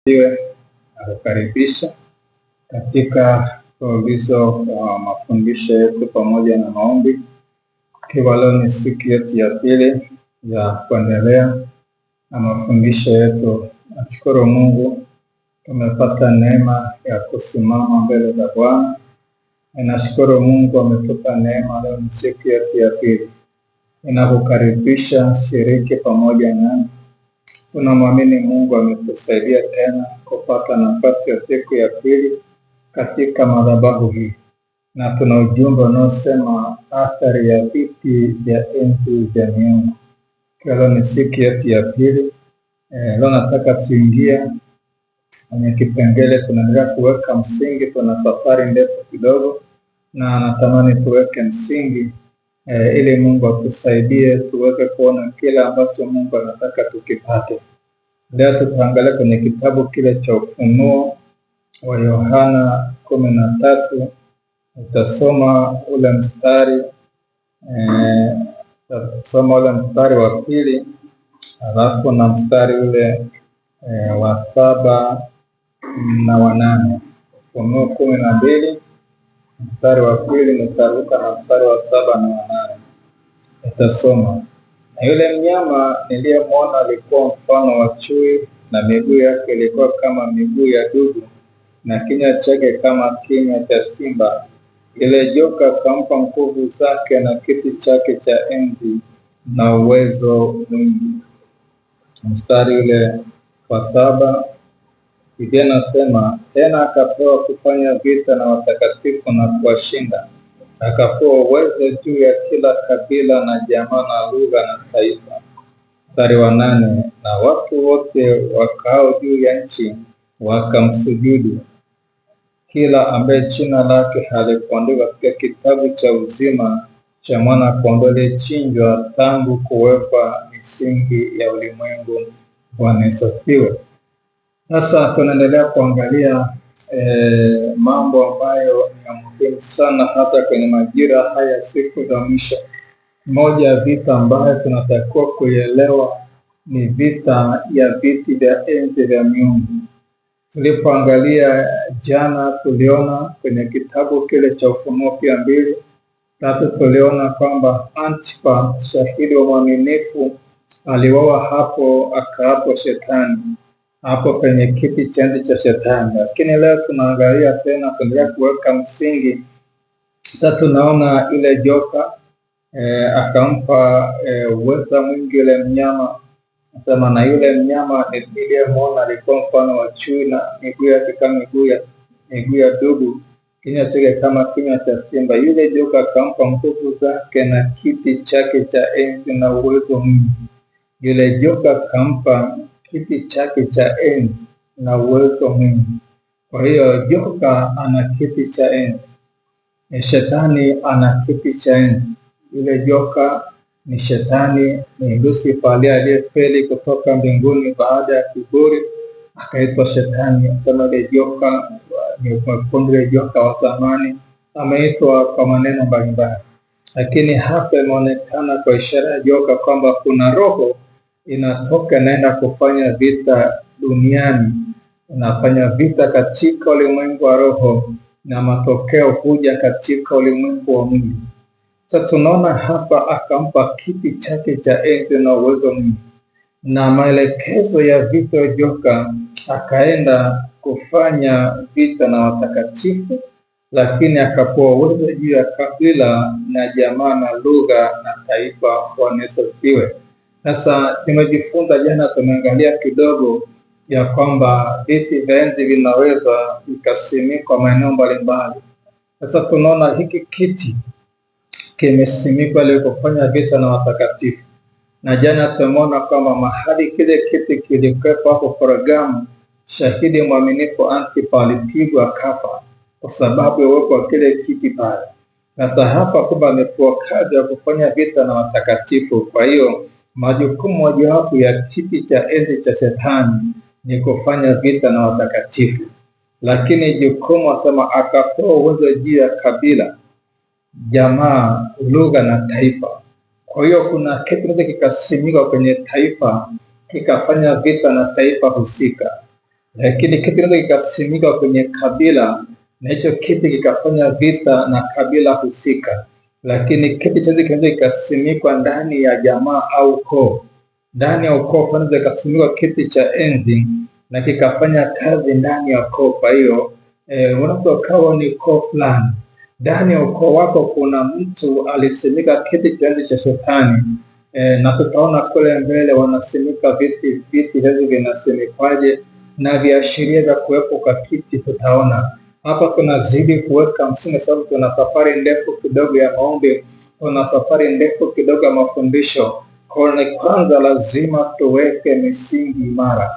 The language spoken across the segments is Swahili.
Iwe akukaribisha katika mfululizo wa mafundisho yetu pamoja na maombi. Ikiwa leo ni siku yetu ya pili ya kuendelea na mafundisho yetu, nashukuru Mungu tumepata neema ya kusimama mbele za Bwana. Nashukuru Mungu ametupa neema, leo ni siku yetu ya pili. Ninakukaribisha shiriki pamoja nami. Tunamwamini Mungu ametusaidia tena kupata nafasi ya siku ya pili katika madhabahu hii, na tuna ujumbe unaosema athari ya viti vya enzi vya miungu. Leo ni siku yetu ya pili. Leo nataka tuingie kwenye kipengele, tunaendelea kuweka msingi. Tuna safari ndefu kidogo, na natamani tuweke msingi ili Mungu atusaidie tuweze kuona kile ambacho Mungu anataka tukipate. Leo tutaangalia kwenye kitabu kile cha Ufunuo wa Yohana 13. Utasoma ule mstari wa pili, alafu na mstari ule wa 7 na wa 8. Ufunuo 12 mstari wa pili, nitaruka na mstari wa 7 na wa 8. Utasoma: na yule mnyama niliyemwona alikuwa mfano wa chui, na miguu yake ilikuwa kama miguu ya dubu, na kinywa chake kama kinywa cha simba. Ile joka akampa nguvu zake na kiti chake cha enzi na uwezo mwingi. Mstari ule wa 7, Biblia inasema: tena akapewa kufanya vita na watakatifu na kuwashinda. Akapewa uwezo juu ya kila kabila na jamaa na lugha na taifa. Mstari wa 8, na watu wote wakao juu ya nchi wakamsujudu, kila ambaye jina lake halikuandikwa katika kitabu cha uzima cha mwana-kondoo aliyechinjwa tangu kuwekwa misingi ya ulimwengu. Bwana Yesu asifiwe. Sasa tunaendelea kuangalia mambo ambayo ni muhimu sana hata kwenye majira haya, siku za mwisho. Moja ya vita ambayo tunatakiwa kuielewa ni vita ya viti vya enzi vya miungu. Tulipoangalia jana, tuliona kwenye kitabu kile cha Ufunuo 2:3, tuliona kwamba Antipa, shahidi wa mwaminifu, aliuawa hapo, akaapwa Shetani hapo kwenye kiti cha enzi cha Shetani. Lakini leo tunaangalia tena, tunaendelea kuweka msingi. Sasa tunaona ile joka akampa uweza mwingi yule mnyama. Nasema, na yule mnyama niliyemwona alikuwa mfano wa chui, na miguu yake kama miguu ya dubu, kinywa chake kama kinywa cha simba. Yule joka akampa nguvu zake na kiti chake cha enzi na uwezo mwingi. Yule joka akampa kiti chake cha enzi na uwezo mwingi. Kwa hiyo joka ana kiti cha enzi, Shetani ana kiti cha enzi. Yule joka ni Shetani, ni Lucifer aliyefeli kutoka mbinguni baada ya kiburi, akaitwa Shetani. Sema ile joka ni mwekundu, ile joka wa zamani, ameitwa kwa maneno mbalimbali. Lakini hapa imeonekana kwa ishara ya joka kwamba kuna roho inatoka naenda kufanya vita duniani, inafanya vita katika ulimwengu wa roho, na matokeo huja katika ulimwengu wa mwili. Sasa tunaona hapa akampa kiti chake cha enzi na uwezo mwingi, na maelekezo ya vita joka, akaenda kufanya vita na watakatifu, lakini akapewa uwezo juu ya kabila na jamaa na lugha na taifa. Bwana Yesu asifiwe. Sasa tumejifunza jana, tumeangalia kidogo ya kwamba viti vya enzi vinaweza vikasimikwa maeneo mbalimbali. Sasa tunaona hiki kiti kimesimikwa ili kufanya vita na watakatifu, na jana tumeona kwamba mahali kile kiti kilikuwepo hapo Pergamu, shahidi mwaminifu Antipa alipigwa akafa kwa sababu ya uwepo wa kile kiti pale. Sasa hapa kwamba amepewa kazi ya kufanya vita na watakatifu. Kwa hiyo majukumu mojawapo ya kiti cha enzi cha Shetani ni kufanya vita na watakatifu, lakini jukumu asema akapewa uwezo juu ya kabila, jamaa, lugha na taifa. Kwa hiyo kuna kitu kikasimikwa kwenye taifa, kikafanya vita na taifa husika. lakini kiti kinaweza kikasimika kwenye kabila na hicho kiti kikafanya vita na kabila husika, lakini kiti cha enzi kinaweza kikasimikwa ndani ya jamaa au ukoo. Ndani ya ukoo kinaweza kikasimikwa kiti cha enzi na kikafanya kazi ndani ya ukoo. Kwa hiyo unaweza ukawa ni ukoo fulani, ndani ya ukoo wako kuna mtu alisimika kiti cha enzi cha shetani, na tutaona kule mbele wanasimika viti hivi vinasimikwaje na viashiria vya kuwepo kwa kiti. Tutaona hapa tunazidi kuweka msingi, sababu tuna safari ndefu kidogo ya maombi, tuna safari ndefu kidogo ya mafundisho. Kwa kwanza lazima tuweke misingi imara,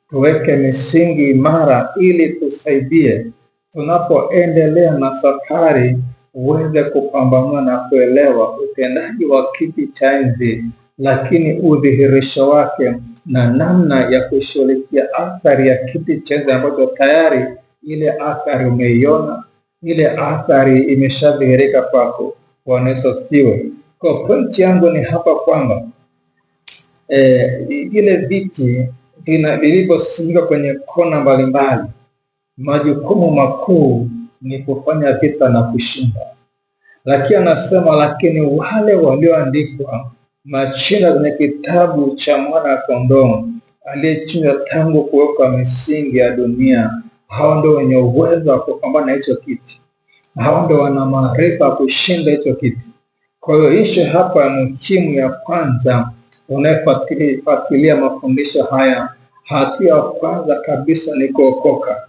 tuweke misingi imara ili tusaidie tunapoendelea na safari, uweze kupambanua na kuelewa utendaji wa kiti cha enzi, lakini udhihirisho wake na namna ya kushughulikia athari ya kiti cha enzi ambacho tayari ile athari umeiona, ile athari imeshadhihirika kwako. Bwana Yesu asifiwe. Kwa pointi yangu ni hapa kwamba ile viti vilivyosimikwa kwenye kona mbalimbali, majukumu makuu ni kufanya vita na kushinda. Lakini anasema, lakini wale walioandikwa majina kwenye kitabu cha mwana kondoo aliyechinjwa tangu kuwekwa misingi ya dunia, hao ndio wenye uwezo wa kupambana na hicho kiti, hao ndio wana maarifa kushinda hicho kiti. Kwa hiyo ishe hapa muhimu ya kwanza, unayefuatilia mafundisho haya, hatua ya kwanza kabisa ni kuokoka.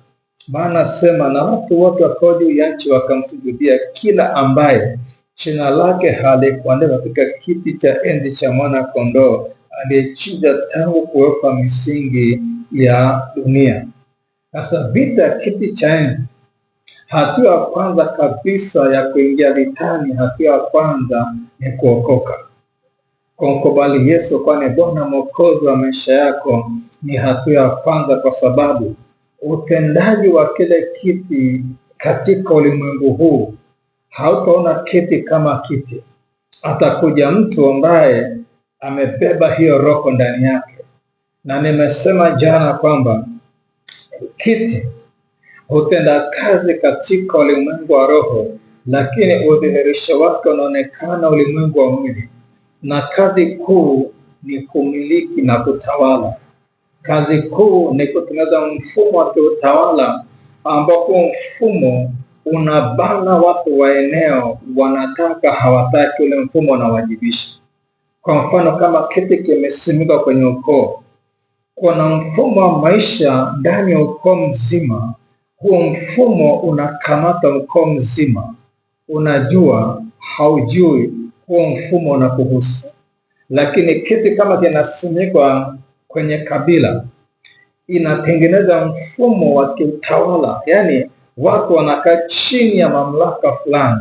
Maana sema, na watu wote wakao juu ya nchi wakamsujudia kila ambaye jina lake halikuandikwa katika kiti cha enzi cha mwana kondoo aliyechinjwa tangu kuwekwa misingi ya dunia. Sasa vita ya kiti cha enzi, hatua ya kwanza kabisa ya kuingia vitani, hatua ya kwanza ni kuokoka. Kumkubali Yesu kwani Bwana Mwokozi wa maisha yako ni hatua ya kwanza, kwa sababu utendaji wa kile kiti katika ulimwengu huu, hautaona kiti kama kiti. Atakuja mtu ambaye amebeba hiyo roho ndani yake, na nimesema jana kwamba kiti hutenda kazi katika ulimwengu wa roho, lakini udhihirisho wake unaonekana ulimwengu wa mwili, na kazi kuu ni kumiliki na kutawala. Kazi kuu ni kutengeneza mfumo wa kiutawala, ambapo mfumo unabana watu wa eneo, wanataka hawataki, ule mfumo unawajibisha. Kwa mfano, kama kiti kimesimikwa kwenye ukoo, kuna mfumo wa maisha ndani ya ukoo mzima. Huo mfumo unakamata ukoo mzima, unajua haujui, huo mfumo unakuhusu. Lakini kiti kama kinasimikwa kwenye kabila, inatengeneza mfumo wa kiutawala, yaani watu wanakaa chini ya mamlaka fulani,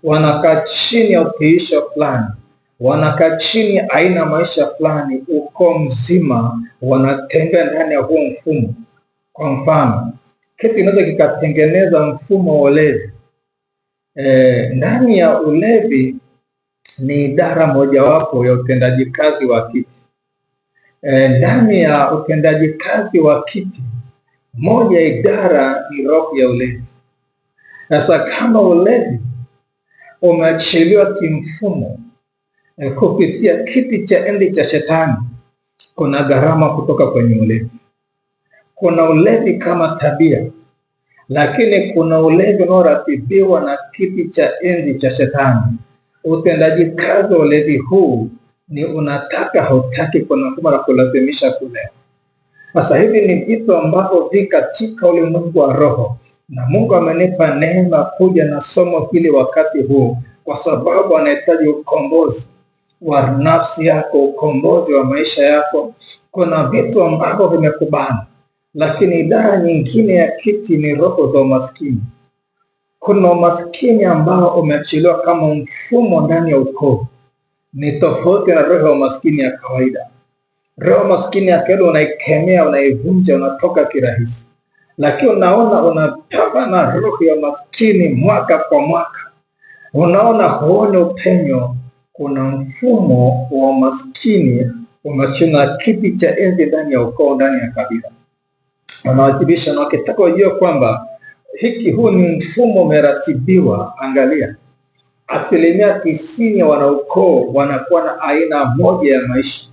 wanakaa chini ya utiisho fulani, wanakaa chini ya aina maisha fulani. Ukoo mzima wanatembea ndani ya huo mfumo. Kwa mfano, kiti kinaweza kikatengeneza mfumo wa ulevi. Ndani ya ulevi ni idara mojawapo ya utendaji kazi wa kiti. Ndani ya utendaji kazi wa kiti, moja idara ni roho ya ulevi. Sasa kama ulevi umeachiliwa kimfumo kupitia kiti cha enzi cha shetani, kuna gharama kutoka kwenye ulevi. Kuna ulevi kama tabia, lakini kuna ulevi unaoratibiwa na kiti cha enzi cha shetani. Utendaji kazi wa ulevi huu ni unataka hautaki, kuna mfumo la kulazimisha kulewa. Sasa hivi ni vitu ambavyo vi katika ulimwengu wa roho, na Mungu amenipa neema kuja na somo hili wakati huu, kwa sababu anahitaji ukombozi wa nafsi yako, ukombozi wa maisha yako. Kuna vitu ambavyo vimekubana, lakini idara nyingine ya kiti ni roho za umaskini. Kuna umaskini ambao umeachiliwa kama mfumo ndani ya ukoo, ni tofauti na roho ya umaskini ya kawaida. Roho ya umaskini ya kawaida unaikemea, unaivunja, unatoka kirahisi. Lakini unaona unapambana roho ya umaskini mwaka kwa mwaka, unaona huone upenyo. Kuna mfumo wa umaskini umechuna kiti cha enzi ndani ya ukoo, ndani ya kabila. wanawajibisha, na wakitaka wajue kwamba huu ni mfumo umeratibiwa. Angalia, 90% ya wanaukoo wanakuwa na aina moja ya maisha,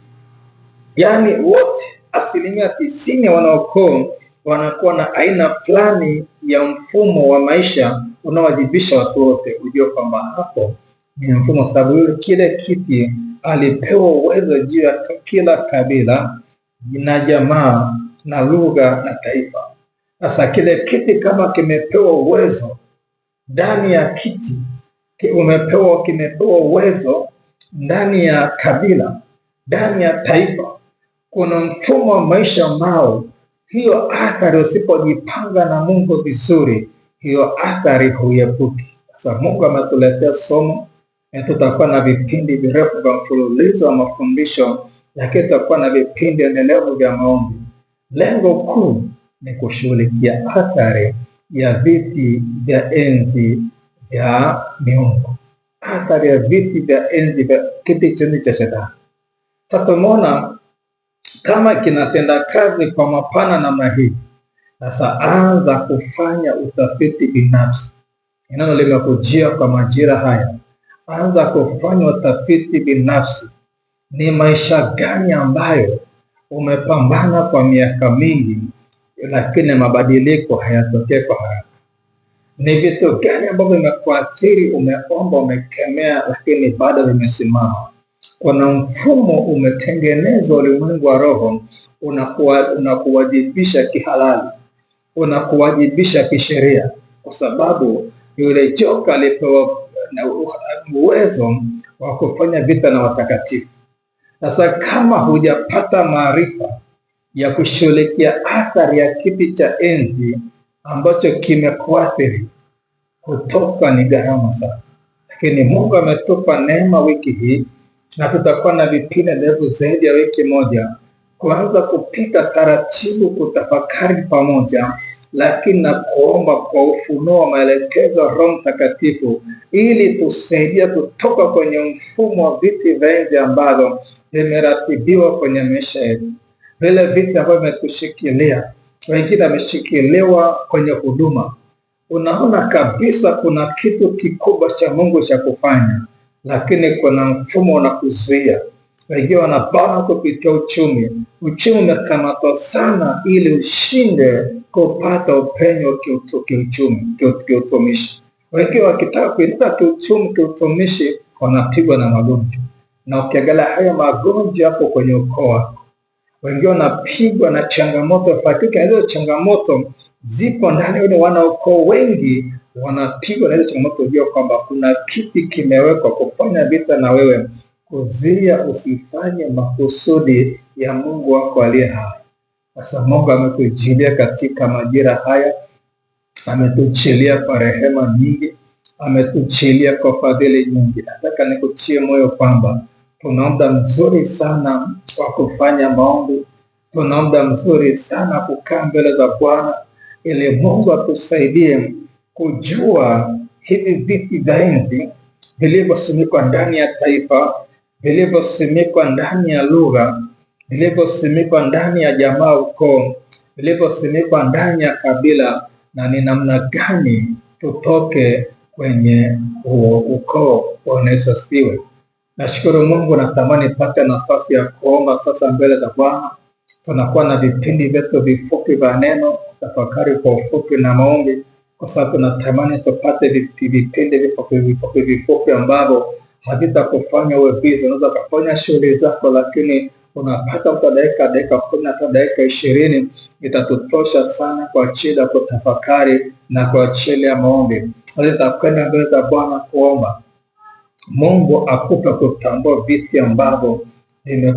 yaani wote 90% ya wanaukoo wanakuwa na aina fulani ya mfumo wa maisha unaowajibisha watu wote. Ujue kwamba hapo ni mfumo, sababu yule kile kiti alipewa uwezo juu ya kila kabila na jamaa na lugha na taifa. Sasa kile kiti kama kimepewa uwezo ndani ya kiti, kimepewa uwezo ndani ya kabila, ndani ya taifa, kuna mfumo wa maisha ambao hiyo athari usipojipanga na Mungu vizuri, hiyo athari huiepuki. Sasa Mungu ametuletea somo, na tutakuwa na vipindi virefu vya mfululizo wa mafundisho, lakini tutakuwa na vipindi endelevu vya maombi. Lengo kuu ni kushughulikia athari ya viti vya enzi vya miungu, athari ya viti vya enzi vya kiti cha Shetani. Sasa tumeona kama kinatenda kazi kwa mapana namna hii. Sasa anza kufanya utafiti binafsi. Neno limekujia kwa majira haya. Anza kufanya utafiti binafsi. Ni maisha gani ambayo umepambana kwa miaka mingi, lakini mabadiliko hayatokei kwa haraka? Ni vitu gani ambavyo vimekuathiri, umeomba, umekemea, lakini bado vimesimama? Kuna mfumo umetengenezwa ulimwengu wa roho, unakuwajibisha kihalali, unakuwajibisha kisheria, kwa sababu yule joka alipewa uwezo wa kufanya vita na watakatifu. Sasa kama hujapata maarifa ya kushughulikia athari ya kiti cha enzi ambacho kimekuathiri, kutoka ni gharama sana. Lakini Mungu ametupa neema wiki hii, na tutakuwa na vipindi ndefu zaidi ya wiki moja, kuanza kupita taratibu, kutafakari pamoja, lakini na kuomba kwa ufunuo wa maelekezo ya Roho Mtakatifu, ili tusaidia kutoka kwenye mfumo wa viti vya enzi ambavyo vimeratibiwa kwenye maisha yetu, vile viti ambavyo vimetushikilia. Wengine wameshikiliwa kwenye huduma, unaona kabisa kuna kitu kikubwa cha Mungu cha kufanya, lakini kuna mfumo unakuzuia. Wengine wanabana kupitia uchumi umekamatwa sana, ili ushinde kupata upenyo kiuchumi, kiutumishi. Wengine wakitaka kuinuka kiuchumi, kiutumishi, wanapigwa na magonjwa, na ukiangalia haya magonjwa hapo kwenye ukoo wako. Wengine wanapigwa na changamoto, hakika hizo changamoto zipo ndani ya wanaukoo. Wengi wanapigwa na hizo changamoto, ujue kwamba kuna kiti kimewekwa kufanya vita na wewe, kuzuia usifanye makusudi ya Mungu wako aliye hai. Sasa Mungu ametujilia katika majira haya, ametuchilia kwa rehema nyingi, ametuchilia kwa fadhili nyingi. Nataka nikutie moyo kwamba tuna muda mzuri sana wa kufanya maombi, tuna muda mzuri sana kukaa mbele za Bwana, ili Mungu atusaidie kujua hivi viti vya enzi vilivyosimikwa ndani ya taifa, vilivyosimikwa ndani ya lugha, vilivyosimikwa ndani ya jamaa, ukoo, vilivyosimikwa ndani ya kabila, na ni namna gani tutoke kwenye huo ukoo. Bwana Yesu asifiwe. Nashukuru Mungu, natamani pata nafasi ya kuomba sasa mbele za Bwana. Tunakuwa na vipindi vyetu vifupi vya neno, tafakari kwa ufupi na maombi, kwa sababu tunatamani tupate vipindi vifupi ambavyo havitakufanya uwe busy. Unaweza kufanya shughuli zako, lakini unapata kwa dakika 10 hata dakika 20 itatutosha sana kwa ajili ya kutafakari na kwa ajili ya maombi. Tutakwenda mbele za Bwana kuomba Mungu akupe kutambua viti ambavyo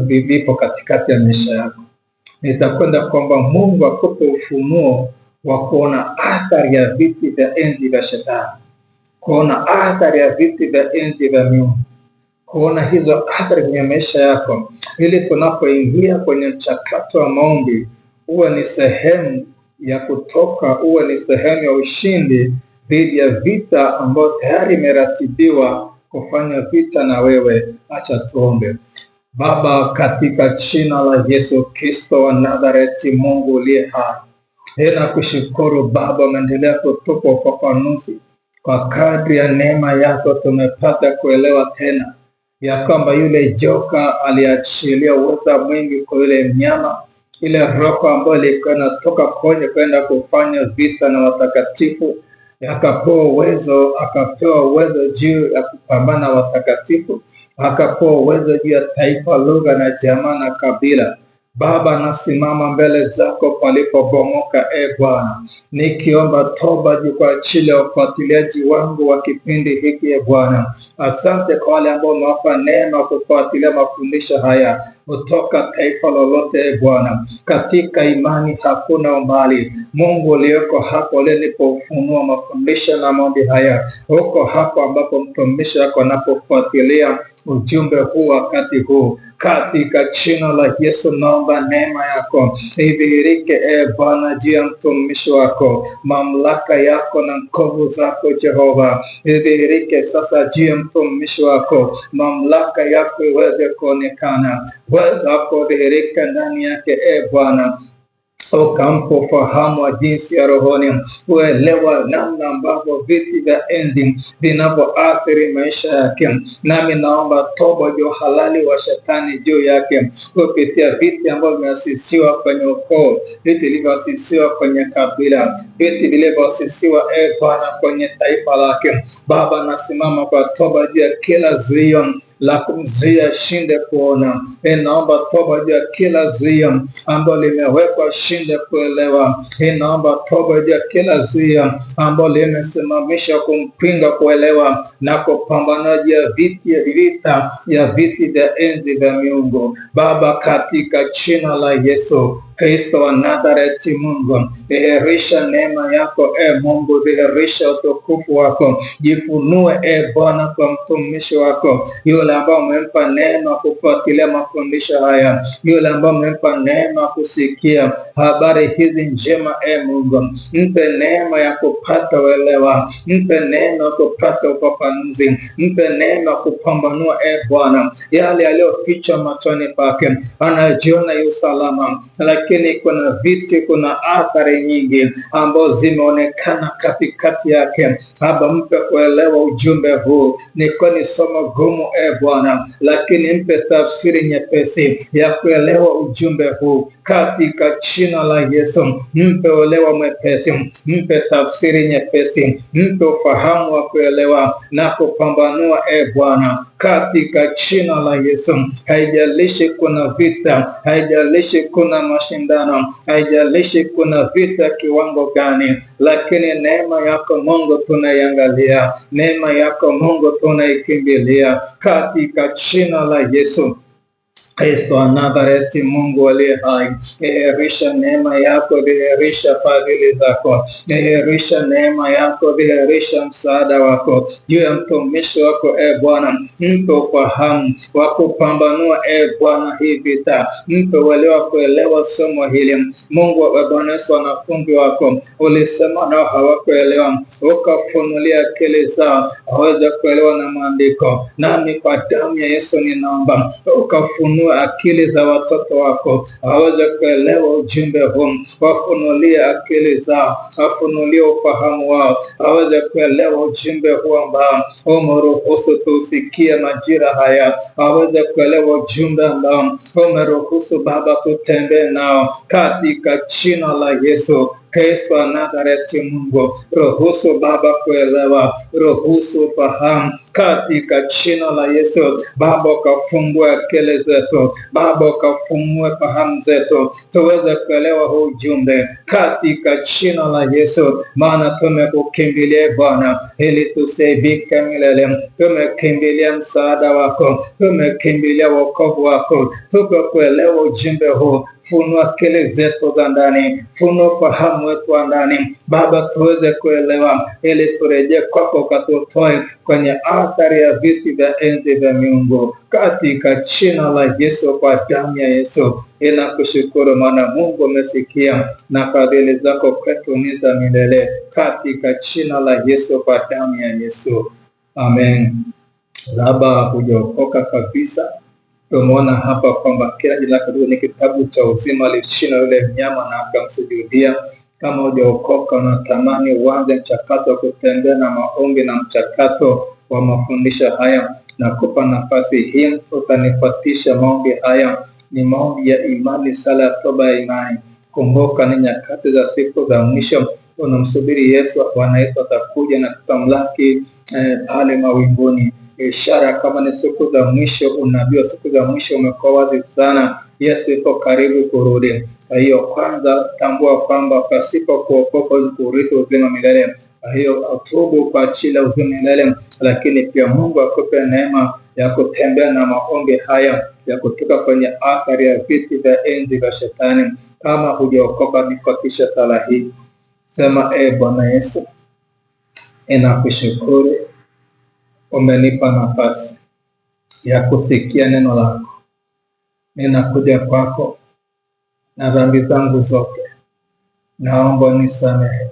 vipo katikati ya maisha yako. Nitakwenda kwamba Mungu akupe ufunuo wa kuona athari ya viti vya enzi vya Shetani, kuona athari ya viti vya enzi vya miungu, kuona hizo athari kwenye maisha yako, ili tunapoingia kwenye mchakato wa maombi uwe ni sehemu ya kutoka, uwe ni sehemu ya ushindi dhidi ya vita ambayo tayari imeratibiwa kufanya vita na wewe. Acha tuombe. Baba, katika jina la Yesu Kristo wa Nazareti, Mungu uliye hai, Ninakushukuru Baba, umeendelea kutupa ufafanuzi kwa kadri ya neema yako. Tumepata kuelewa tena ya kwamba yule joka aliachilia uweza mwingi kwa yule mnyama, ile roho ambayo ilikuwa inatoka kwenye kwenda kufanya vita na watakatifu, akapewa uwezo juu ya kupambana na watakatifu, akapewa uwezo juu ya taifa, lugha na jamaa na kabila. Baba, nasimama mbele zako palipobomoka, Bwana, nikiomba toba juu kwa ajili ya ufuatiliaji wangu wa kipindi hiki, Bwana. Asante kwa wale ambao umewapa neema kufuatilia mafundisho haya kutoka taifa lolote, Bwana. Katika imani hakuna umbali. Mungu uliyoko hapo ulinipofunua mafundisho na maombi haya, huko hapo ambapo mtumishi wako anapofuatilia ujumbe huu wakati huu, katika jina la Yesu naomba neema yako idhihirike, Bwana, juu ya mtumishi wako. Mamlaka yako na nguvu zako Jehova idhihirike sasa juu ya mtumishi wako. Mamlaka yako iweze kuonekana, uwezo wako udhihirike ndani yake, Bwana. Ukampa ufahamu wa jinsi ya rohoni, uelewa namna ambavyo viti vya enzi vinavyoathiri maisha yake. Nami naomba toba juu halali wa shetani juu yake kupitia viti ambavyo vimeasisiwa kwenye ukoo, viti vilivyoasisiwa kwenye kabila, viti vilivyoasisiwa Bwana kwenye taifa lake. Baba, nasimama kwa toba juu ya kila zuio la kumzuia shinde kuona. Naomba toba juu ya kila zuio ambalo limewekwa shinde kuelewa. Naomba toba juu ya kila zuio ambalo limesimamisha kumpinga kuelewa na kupambana juu ya vita ya viti vya enzi vya miungu. Baba, katika jina la Yesu Kristo wa Nazareti, Mungu, dhihirisha neema yako, Mungu, dhihirisha utukufu wako. Jifunue Bwana kwa mtumishi wako, yule ambao umempa neema kufuatilia mafundisho haya, yule ambao umempa neema kusikia habari hizi njema. Mungu, mpe neema ya kupata uelewa, mpe neema ya kupata ufafanuzi, mpe neema kupambanua Bwana yale yaliyofichwa machoni pake. Anajiona yu salama, lakini kuna viti, kuna athari nyingi ambazo zimeonekana katikati yake. Baba, mpe kuelewa ujumbe huu. Ni somo gumu Bwana, lakini mpe tafsiri nyepesi ya kuelewa ujumbe huu katika jina la Yesu. Mpe uelewa mwepesi, mpe tafsiri nyepesi, mpe ufahamu wa kuelewa na kupambanua Bwana, katika jina la Yesu. Haijalishi kuna vita, haijalishi kuna mashindano, haijalishi kuna vita kiwango gani, lakini neema yako Mungu tunaiangalia, neema yako Mungu tunaikimbilia, katika jina la Yesu Kristo wa Nazareti, Mungu aliye hai. Dhihirisha neema yako, dhihirisha fadhili zako, dhihirisha neema yako, dhihirisha msaada wako juu ya mtumishi wako Bwana. Mpe ufahamu wa kupambanua Bwana hii vita, mpe uelewa kuelewa somo hili. Mungu wa Bwana Yesu, wanafunzi wako ulisema nao hawakuelewa, ukafunulia akili zao waweze kuelewa na maandiko. Nami kwa damu ya Yesu ninaomba ukafunua akili za watoto wako waweze kuelewa ujumbe huu. Wafunulie akili zao, wafunulie ufahamu wao, waweze kuelewa ujumbe huu ambao umeruhusu tusikie majira haya, waweze kuelewa ujumbe ambao umeruhusu Baba tutembee nao, katika jina la Yesu Kristo wa Nazareti. Mungu, ruhusu Baba kuelewa, ruhusu fahamu, katika jina la Yesu. Baba, ukafungue akili zetu, Baba ukafungue fahamu zetu, tuweze kuelewa huu ujumbe, katika jina la Yesu. Maana tumekukimbilia Bwana ili tusaidike milele, tumekimbilia msaada wako, tumekimbilia wokovu wako, tupe kuelewa ujumbe huu. Funua akili zetu za ndani, funua fahamu wetu wa ndani Baba, tuweze kuelewa ili turejee kwako, ukatutoe kwenye athari ya viti vya enzi vya miungu, katika jina la Yesu, kwa damu ya Yesu. Ninakushukuru maana Mungu umesikia, na fadhili zako kwetu ni za milele, katika jina la Yesu, kwa damu ya Yesu. Amen. Labda hujaokoka kabisa, tumeona hapa kwamba kila jina lako ni kitabu cha uzima, alishinda yule mnyama na akamsujudia. Kama hujaokoka unatamani uanze mchakato wa kutembea na maombi na mchakato wa mafundisho haya, nakupa nafasi hii. Utanifuatisha maombi haya, ni maombi ya imani, sala ya toba ya imani. Kumbuka ni nyakati za siku za mwisho, unamsubiri Yesu. Bwana Yesu atakuja na tutamlaki pale mawinguni. Ishara kama ni siku za mwisho, unabii wa siku za mwisho umekuwa wazi sana. Yesu yuko karibu kurudi. Kwa hiyo kwanza tambua kwamba pasipo kuokoka huwezi kurithi uzima milele. Kwa hiyo atubu kwa ajili ya uzima milele, lakini pia Mungu akupe neema ya kutembea na maombi haya, ya kutoka kwenye athari ya viti vya enzi vya Shetani. Kama hujaokoka, nifuatishe sala hii. Sema: Bwana Yesu, ninakushukuru umenipa nafasi ya kusikia neno lako. Ninakuja kwako na dhambi zangu zote, naomba unisamehe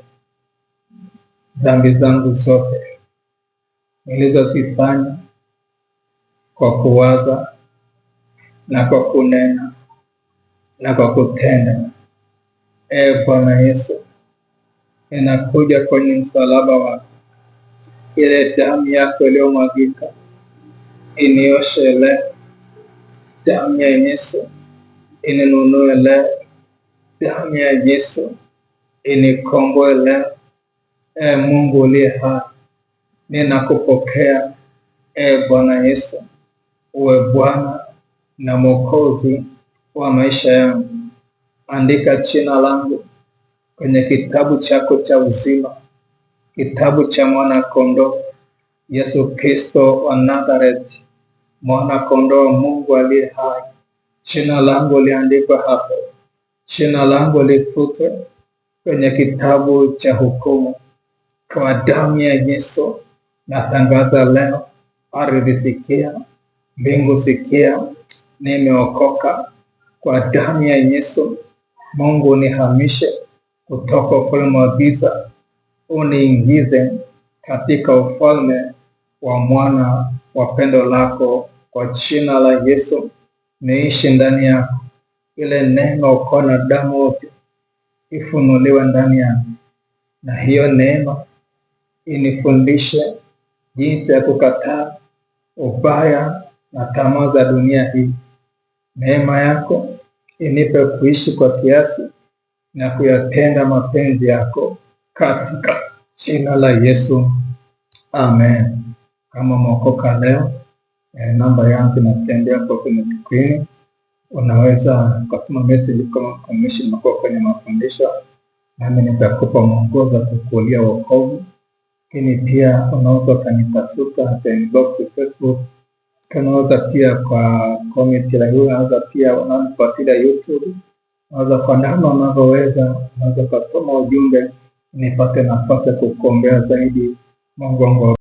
dhambi zangu zote nilizozifanya kwa kuwaza na kwa kunena na kwa kutenda. Bwana Yesu, ninakuja kwenye msalaba wako, ile damu yako iliyomwagika inioshe leo. Damu ya Yesu ininunue leo. Damu ya Yesu inikomboe leo. Mungu uliye hai, ninakupokea Bwana Yesu, uwe Bwana na Mwokozi wa maisha yangu. Andika jina langu kwenye kitabu chako cha uzima, kitabu cha mwana kondoo Yesu Kristo wa Nazareti, mwana kondoo wa Mungu aliye hai. Jina langu liandikwe hapo, jina langu lifutwe kwenye kitabu cha hukumu. Kwa damu ya Yesu natangaza leo, ardhi sikia, mbingu sikia, nimeokoka. Kwa damu ya Yesu, Mungu nihamishe kutoka ufalme wa giza, uniingize katika ufalme wa mwana wa pendo lako. Kwa jina la Yesu niishi ndani yako. Ile neema uko na damu wote ifunuliwe ndani yangu, na hiyo neema inifundishe jinsi ya kukataa ubaya na tamaa za dunia hii. Neema yako inipe kuishi kwa kiasi na kuyatenda mapenzi yako, katika jina la Yesu, amen. Kama umeokoka leo, namba yangu inatembea kwa kwenye screen. Unaweza kutuma message kama mtumishi mkuu kwenye mafundisho, nami nitakupa mwongozo wa kukulia wokovu. Lakini pia unaweza kanitafuta hata inbox Facebook. Unaweza pia kwa comment la hiyo, unaweza pia unanifuatilia YouTube. Unaweza kwa namna unavyoweza, unaweza kutuma ujumbe nipate nafasi ya kukuombea zaidi. Mungu wangu